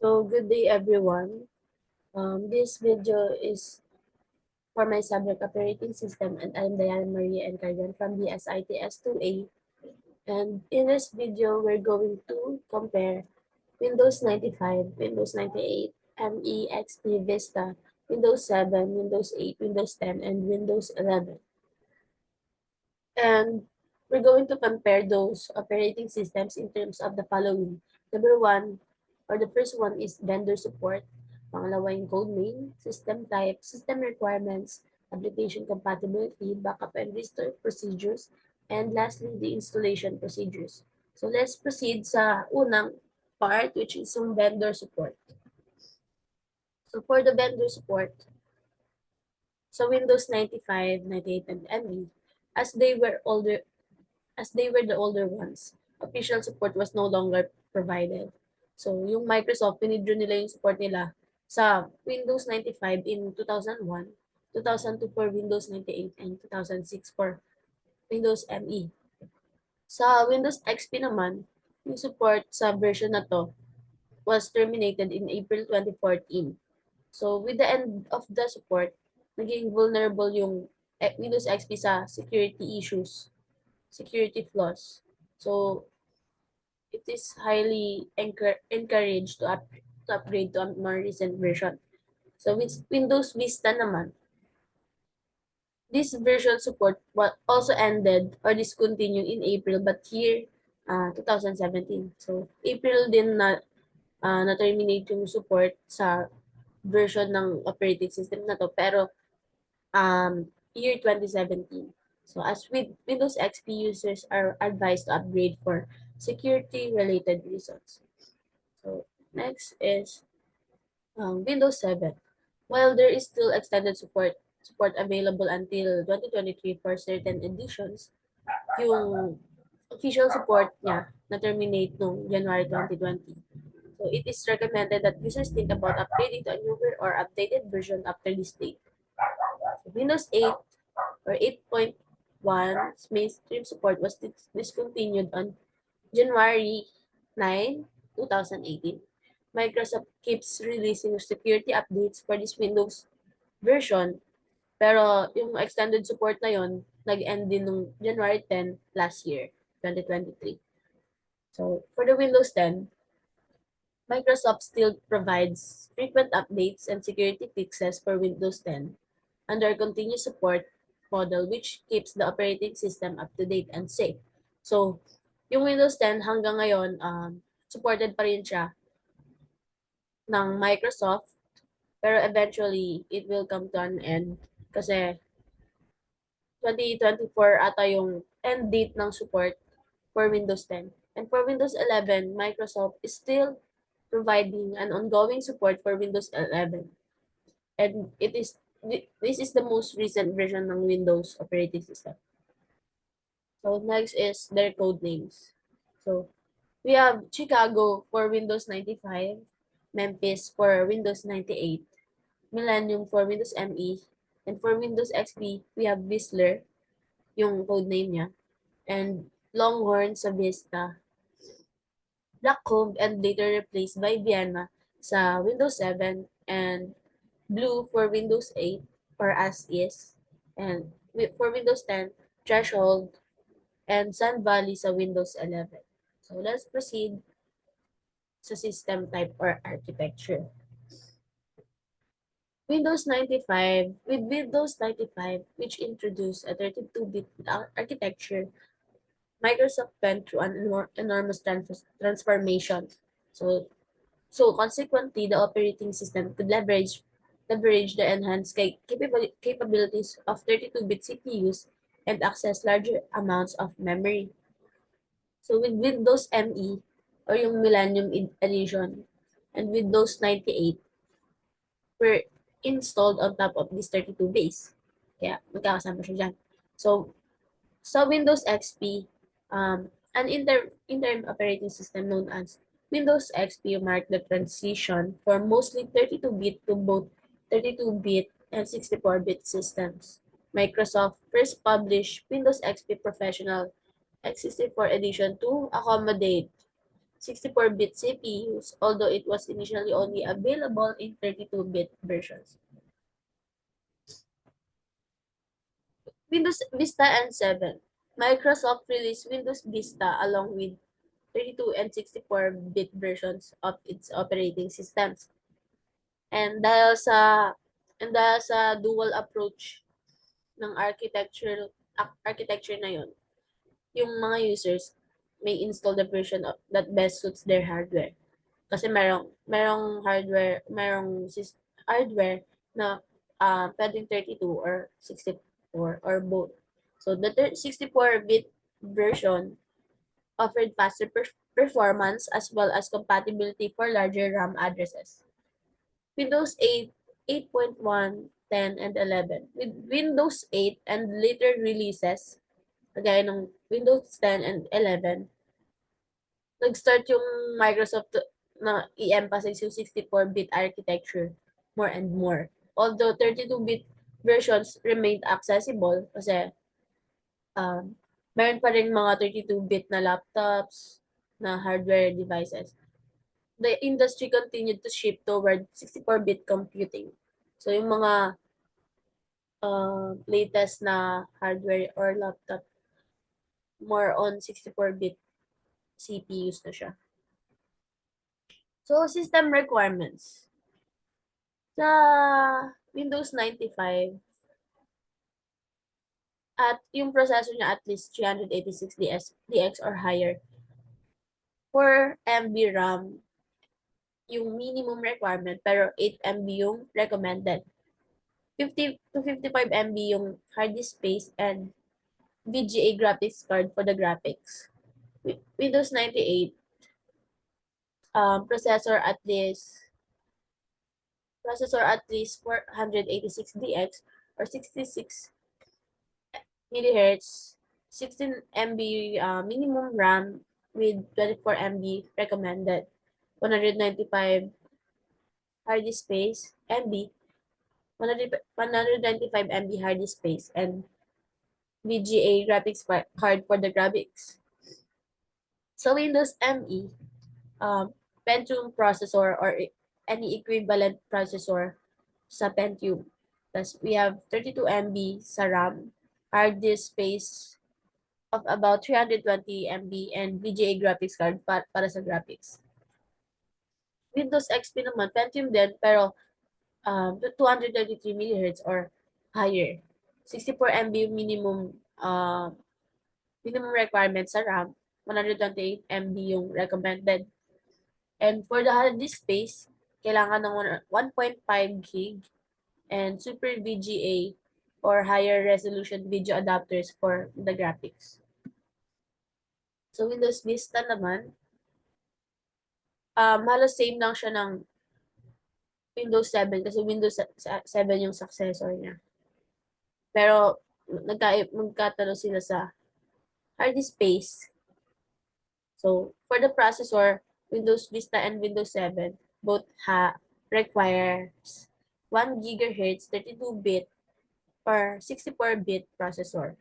So, good day everyone. This video is for my subject operating system, and I'm Diana Maria Encargan from the SITS 2A. And in this video, we're going to compare Windows 95, Windows 98, ME, XP, Vista, Windows 7, Windows 8, Windows 10, and Windows 11. And we're going to compare those operating systems in terms of the following. Number one, or the first one is vendor support. Pangalawa yung code name, system type, system requirements, application compatibility, backup and restore procedures, and lastly, the installation procedures. So let's proceed sa unang part, which is yung vendor support. So for the vendor support, so Windows 95, 98, and ME, as they were the older ones, official support was no longer provided. So, yung Microsoft, pinidro nila yung support nila sa Windows 95 in 2001, 2002 for Windows 98, and 2006 for Windows ME. Sa Windows XP naman, yung support sa version na to was terminated in April 2014. So, with the end of the support, naging vulnerable yung Windows XP sa security issues, security flaws. So, it is highly encouraged to upgrade to a more recent version. So with Windows Vista naman, this version support also ended or discontinued in April, but here 2017. So April din na-terminate yung support sa version ng operating system na to, pero year 2017. So as with Windows XP, users are advised to upgrade for security-related reasons. So next is Windows 7. While there is still extended support available until 2023 for certain editions, yung official support niya na-terminate noong January 2020. So it is recommended that users think about upgrading to a newer or updated version after this date. So Windows 8 or 8.1's mainstream support was discontinued on January 9, 2018. Microsoft keeps releasing security updates for this Windows version, pero yung extended support na yon nag-end din nung January 10 last year, 2023. So, for the Windows 10, Microsoft still provides frequent updates and security fixes for Windows 10 under continuous support model, which keeps the operating system up to date and safe. So, yung Windows 10 hanggang ngayon, supported pa rin siya ng Microsoft, pero eventually, it will come to an end kasi 2024 ata yung end date ng support for Windows 10. And for Windows 11, Microsoft is still providing an ongoing support for Windows 11. And this is the most recent version ng Windows operating system. So next is their code names. So we have Chicago for Windows 95, Memphis for Windows 98, Millennium for Windows ME, and for Windows XP, we have Whistler, yung code name niya, and Longhorn sa Vista, Blackcomb and later replaced by Vienna sa Windows 7, and Blue for Windows 8 or as is, and for Windows 10, Threshold, and Sun Valley sa Windows 11. So let's proceed sa system type or architecture. With Windows 95, which introduced a 32-bit architecture, Microsoft went through an enormous transformation. So consequently, the operating system could leverage the enhanced capabilities of 32-bit CPUs and access larger amounts of memory. So with Windows ME or yung Millennium Edition and Windows 98 were installed on top of this 32 base. Kaya magkakasama siya dyan. So sa Windows XP, an interim operating system known as Windows XP marked the transition from mostly 32-bit to both 32-bit and 64-bit systems. Microsoft first published Windows XP Professional X64 Edition to accommodate 64-bit CPUs, although it was initially only available in 32-bit versions. Windows Vista and 7. Microsoft released Windows Vista along with 32 and 64-bit versions of its operating systems. And dahil sa dual approach ng architecture na yun, yung mga users may install the version that best suits their hardware. Kasi merong hardware na pwedeng 32 or 64 or both. So the 64-bit version offered faster performance as well as compatibility for larger RAM addresses. Windows 8, 8.1, 10, and 11. With Windows 8 and later releases, kagaya ng Windows 10 and 11, nag-start yung Microsoft na i-emphasize yung 64-bit architecture more and more. Although 32-bit versions remained accessible kasi meron pa rin mga 32-bit na laptops, na hardware devices. The industry continued to shift toward 64-bit computing. So yung mga latest na hardware or laptop, more on 64-bit CPUs na siya. So, system requirements. Sa Windows 95, at yung processor niya at least 386 DX or higher. 4 MB RAM yung minimum requirement, pero 8 MB yung recommended. 50 to 55 MB yung hard disk space and VGA graphics card for the graphics. Windows 98, processor at least 486 DX or 66 MHz, 16 MB minimum RAM with 24 MB recommended, 195 hard disk space, 195 MB hard disk space, and VGA graphics card for the graphics. So Windows ME, Pentium processor or any equivalent processor sa Pentium. Plus, we have 32 MB sa RAM, hard disk space of about 320 MB, and VGA graphics card para sa graphics. Windows XP naman, Pentium din, pero 233 MHz or higher. 64 MB minimum requirement sa RAM, 128 MB yung recommended. And for the hard disk space, kailangan ng 1.5 gig and Super VGA or higher resolution video adapters for the graphics. So Windows Vista naman, halos same lang siya ng Windows 7 kasi Windows 7 yung successor niya. Pero magkatalo sila sa hard disk space. So for the processor, Windows Vista and Windows 7 both requires 1 GHz 32-bit or 64-bit processor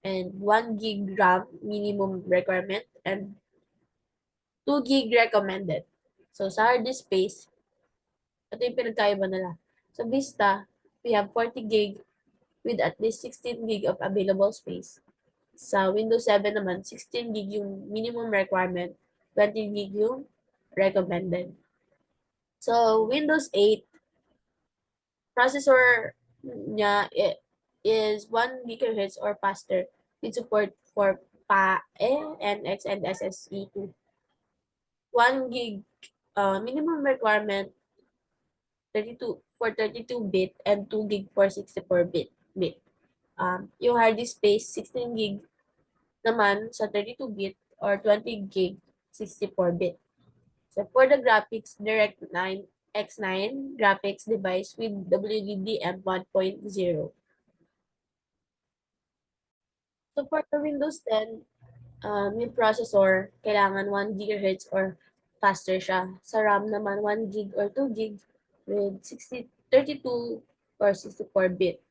and 1 gig RAM minimum requirement and 2 gig recommended. So sa hard disk space, ito yung pinagkaiba nila. Sa Vista, we have 40 gig with at least 16 gig of available space. Sa Windows 7 naman, 16 gig yung minimum requirement, 20 gig yung recommended. So Windows 8, processor niya is 1 GHz or faster with support for PAE, NX, and SSE2. 1 gig minimum requirement 32-bit and 2 gig for 64-bit. Yung hard disk space 16 gig naman sa 32-bit or 20 gig 64-bit. So for the graphics, DirectX 9 graphics device with WDDM 1.0. So for the Windows 10, yung processor, kailangan 1 GHz or faster siya. Sa RAM naman, 1 gig or 2 gig with 32 or 64-bit.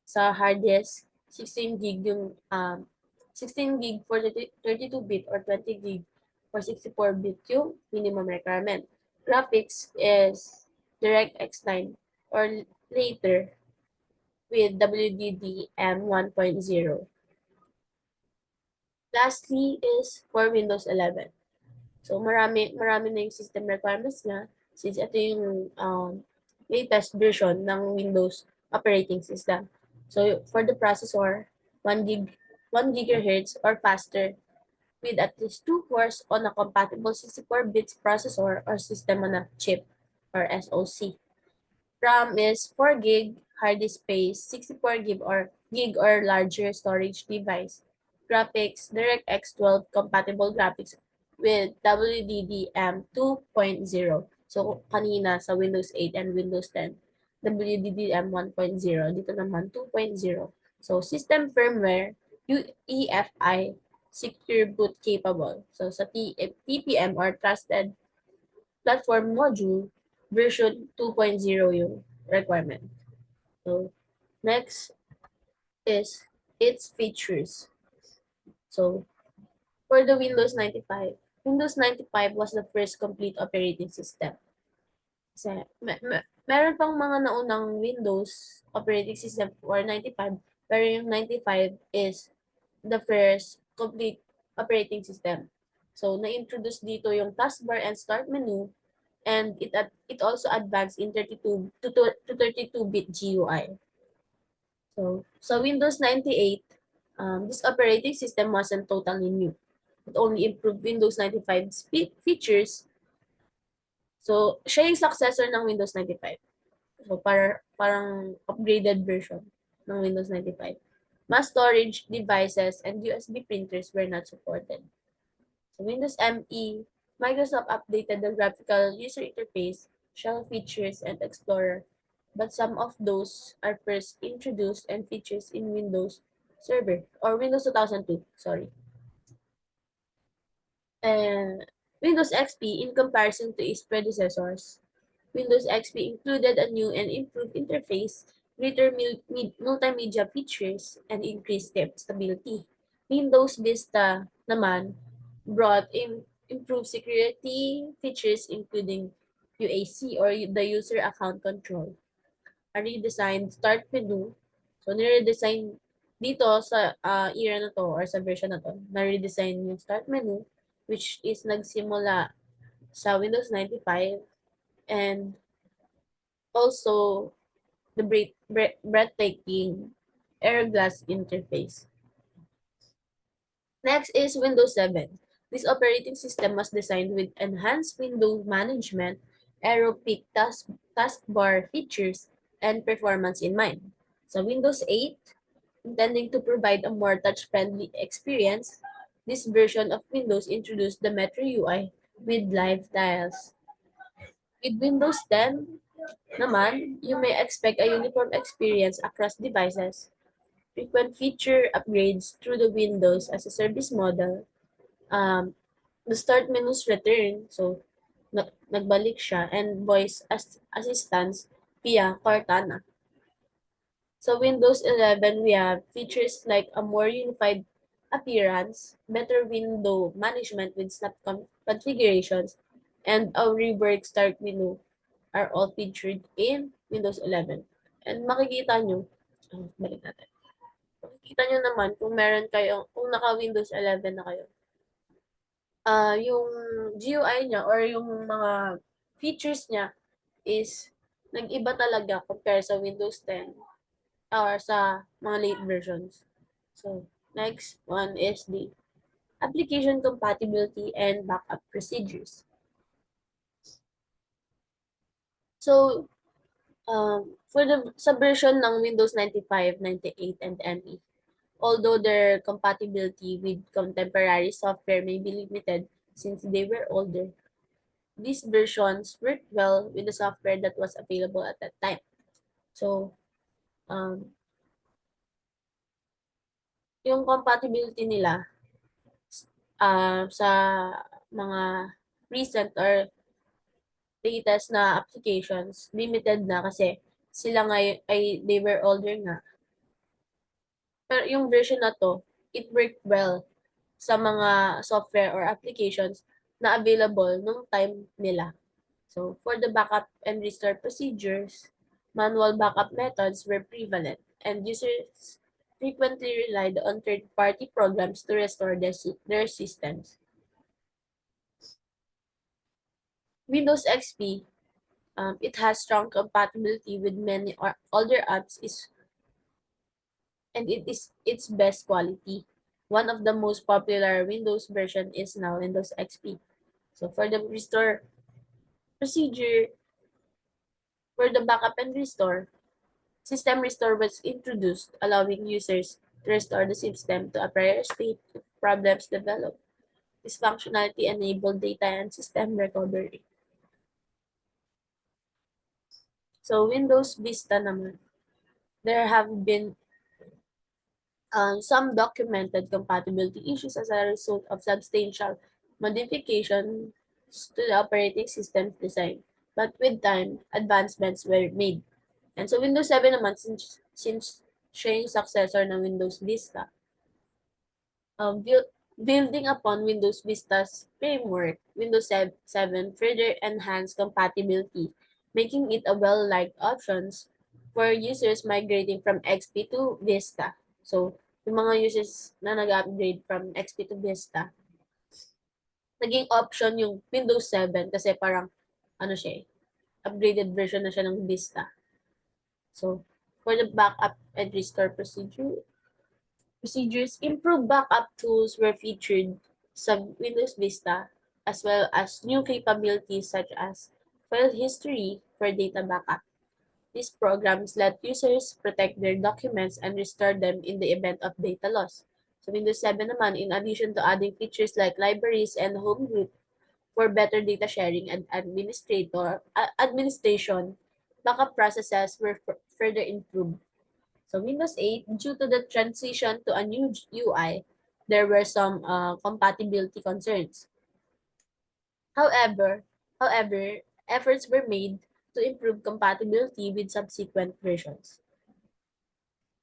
Sa hard disk, 16 gig yung 16 gig for 32-bit or 20 gig or 64-bit yung minimum requirement. Graphics is DirectX 9 or later with WDDM 1.0. Lastly is for Windows 11. So marami na yung system requirements niya since ito yung latest version ng Windows operating system. So for the processor, 1 gigahertz or faster with at least 2 cores on a compatible 64 bits processor or system on a chip or SoC. RAM is 4 gig, hard disk space, 64 gig or larger storage device. Graphics, DirectX 12 compatible graphics with WDDM 2.0. So, kanina sa Windows 8 and Windows 10, WDDM 1.0, dito naman 2.0. So, system firmware, UEFI, secure boot capable. So, sa TPM or Trusted Platform Module, version 2.0 yung requirement. So, next is its features. So, for the Windows 95 was the first complete operating system. Kasi, meron pang mga naunang Windows operating system for 95, pero yung 95 is the first complete operating system. So, na-introduce dito yung taskbar and start menu, and it also advanced in 32-bit GUI. So Windows 98, this operating system wasn't totally new. It only improved Windows 95's features. So siya yung successor ng Windows 95. So parang upgraded version ng Windows 95. Mass storage devices and USB printers were not supported. So Windows ME, Microsoft updated the graphical user interface, shell features, and Explorer, but some of those are first introduced and features in Windows Server or Windows 2002, sorry. And Windows XP, in comparison to its predecessors, Windows XP included a new and improved interface, greater multimedia features, and increased stability. Windows Vista naman brought in improved security features including UAC or the user account control. A redesigned start menu. So, nire-design dito sa era na to or sa version na to, na-redesign yung start menu which is nagsimula sa Windows 95 and also the breathtaking air glass interface. Next is Windows 7. This operating system was designed with enhanced window management, arrow peak taskbar features, and performance in mind. So Windows 8, intending to provide a more touch-friendly experience, this version of Windows introduced the Metro UI with live tiles. With Windows 10 naman, you may expect a uniform experience across devices, frequent feature upgrades through the Windows as a service model, the start menu's return, so nagbalik siya, and voice assistance via Cortana. So Windows 11, we have features like a more unified appearance, better window management with snap configurations, and a reworked start menu are all featured in Windows 11. And makikita nyo, balik natin. Makikita nyo naman kung meron kayo, kung naka-Windows 11 na kayo, yung GUI niya or yung mga features niya is nag-iba talaga compare sa Windows 10 or sa mga late versions. So, next one is the application compatibility and backup procedures. So, sa version ng Windows 95, 98, and ME, although their compatibility with contemporary software may be limited since they were older, these versions worked well with the software that was available at that time. So, yung compatibility nila sa mga recent or latest na applications, limited na kasi sila nga they were older nga. Pero yung version na to, it worked well sa mga software or applications na available nung time nila. So, for the backup and restore procedures, manual backup methods were prevalent, and users frequently relied on third-party programs to restore their systems. Windows XP, it has strong compatibility with many older apps and it is its best quality. One of the most popular Windows version is now Windows XP. So for the restore procedure, for the backup and restore, system restore was introduced, allowing users to restore the system to a prior state if problems develop. This functionality enabled data and system recovery. So Windows Vista naman, there have been some documented compatibility issues as a result of substantial modifications to the operating system's design. But with time, advancements were made. And so Windows 7 naman, since siya yung successor ng Windows Vista, building upon Windows Vista's framework, Windows 7 further enhanced compatibility, making it a well-liked option for users migrating from XP to Vista. So, yung mga users na nag-upgrade from XP to Vista, naging option yung Windows 7 kasi parang, ano siya upgraded version na siya ng Vista. So, for the backup and restore procedures, improved backup tools were featured sa Windows Vista, as well as new capabilities such as file history for data backup. These programs let users protect their documents and restore them in the event of data loss. So Windows 7 naman, in addition to adding features like libraries and home group for better data sharing and administration, backup processes were further improved. So Windows 8, due to the transition to a new UI, there were some compatibility concerns. However, however, efforts were made to improve compatibility with subsequent versions.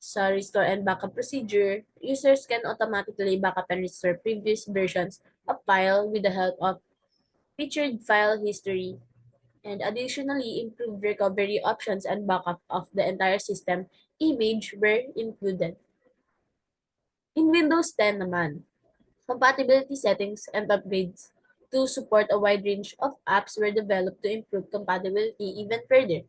Sa restore and backup procedure, users can automatically backup and restore previous versions of file with the help of featured file history, and additionally improved recovery options and backup of the entire system image were included. In Windows 10 naman, compatibility settings and upgrades to support a wide range of apps were developed to improve compatibility even further.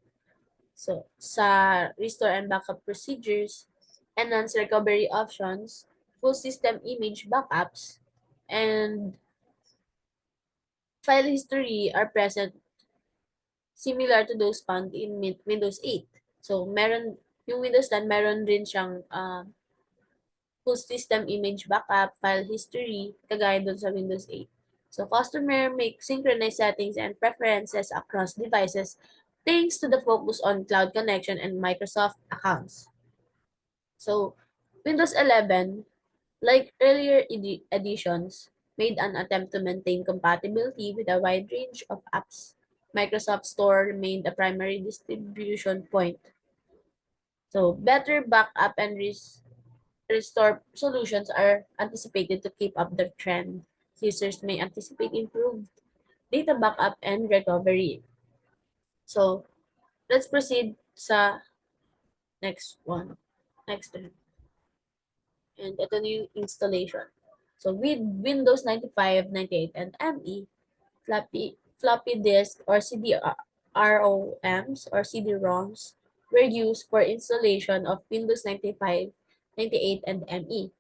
So, sa restore and backup procedures, enhanced recovery options, full system image backups, and file history are present similar to those found in Windows 8. So, yung Windows 10, meron rin siyang full system image backup, file history, kagaya dun sa Windows 8. So, customer make synchronized settings and preferences across devices thanks to the focus on cloud connection and Microsoft accounts. So, Windows 11, like earlier editions, made an attempt to maintain compatibility with a wide range of apps. Microsoft Store remained a primary distribution point. So, better backup and restore solutions are anticipated to keep up the trend. Users may anticipate improved data backup and recovery. So, let's proceed sa next one. Next one. And ito na yung installation. So, with Windows 95, 98, and ME, floppy disk or CD-ROMs or CD-ROMs were used for installation of Windows 95, 98, and ME.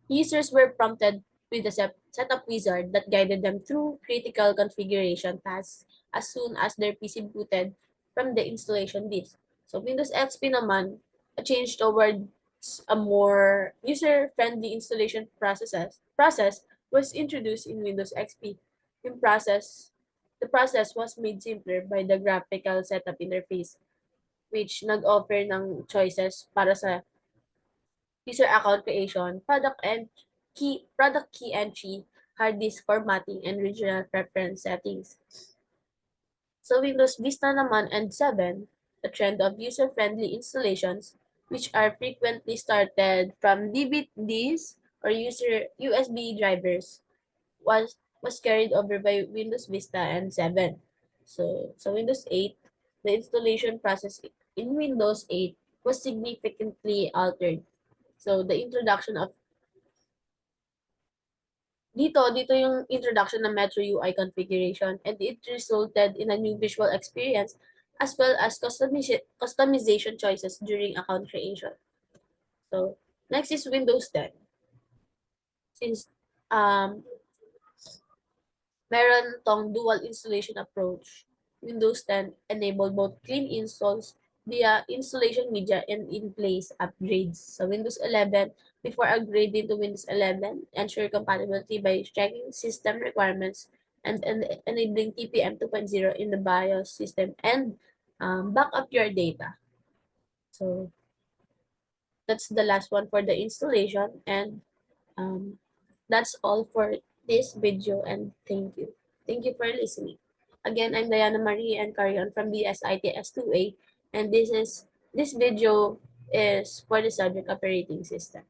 Users were prompted with a setup wizard that guided them through critical configuration tasks as soon as their PC booted from the installation disk. So Windows XP naman, a change towards a more user-friendly installation process was introduced in Windows XP. The process was made simpler by the graphical setup interface, which nag-offer ng choices para sa user account creation, product key entry, hard disk formatting, and regional preference settings. So Windows Vista naman and 7, the trend of user-friendly installations, which are frequently started from DVDs or USB drivers, was was carried over by Windows Vista and 7. So Windows 8, the installation process in Windows 8 was significantly altered. So the introduction of dito yung introduction ng Metro UI configuration, and it resulted in a new visual experience as well as customization choices during account creation. So next is Windows 10. Since um, meron tong dual installation approach, Windows 10 enabled both clean installs via installation media and in-place upgrades. So Windows 11, before upgrading to Windows 11, ensure compatibility by checking system requirements and enabling TPM 2.0 in the BIOS system and back up your data. So that's the last one for the installation, and um, that's all for this video, and thank you. Thank you for listening. Again, I'm Diana Marie and carry on from the SITS2A, and this video is for the subject operating system.